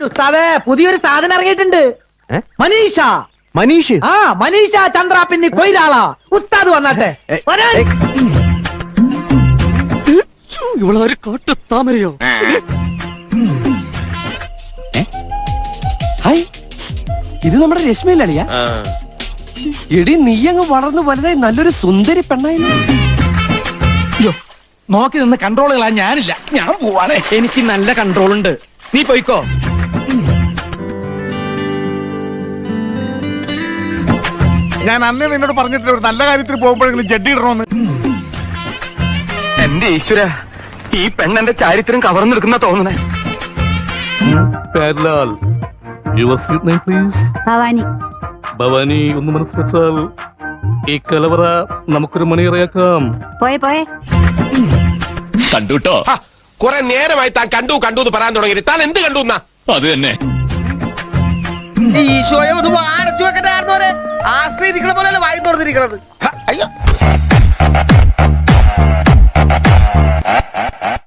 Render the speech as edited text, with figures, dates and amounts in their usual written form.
ഉസ്താദേ, പുതിയൊരു സാധനം ഇറങ്ങിയിട്ടുണ്ട്. മനീഷ. മനീഷ്? ആ, മനീഷ ചന്ദ്ര പിന്നെ കൊയിലാളാ. ഉസ്താദ് വന്നാട്ടെ. ഇവളൊരു കോട്ടത്താമരയോ? ഹായ്, ഇത് നമ്മുടെ രശ്മിയിലളിയ. എടി, നീ അങ്ങ് വളർന്നു വലുതായി നല്ലൊരു സുന്ദരി പെണ്ണായില്ലേ? നോക്കി നിന്ന് കൺട്രോളുകളാ. ഞാനില്ല, ഞാൻ പോവാണേ. എനിക്ക് നല്ല കൺട്രോൾ ഉണ്ട്. നീ പോയിക്കോ. ഞാൻ അന്നേ നിന്നോട് പറഞ്ഞിട്ടില്ല ഒരു നല്ല കാര്യത്തിൽ പോകുമ്പോഴെങ്കിലും ജഡ്ഡി ഇടണമെന്ന്. എന്റെ ഈശ്വര, ഈ പെണ്ണെന്റെ ചാരിത്രം കവർന്നെടുക്കുന്ന തോന്നണേ. ഭവാനി. ഭവാനി, ഒന്ന് മനസ്സ് വെച്ചാൽ ഈ കലവറ നമുക്കൊരു മണിയറയാക്കാം. പോയെ പോയെ. കണ്ടുട്ടോ? കുറെ നേരമായി താൻ കണ്ടു കണ്ടു എന്ന് പറയാൻ തുടങ്ങി. താൻ എന്ത് കണ്ടു എന്നാ? അത് തന്നെ. ഈശോയെ ഒന്ന് അടച്ചു വെക്കണ്ടായിരുന്നോരെ. ആശ്രയിരിക്കണ പോലെ വായി തുറന്നിരിക്കണത്. അയ്യോ.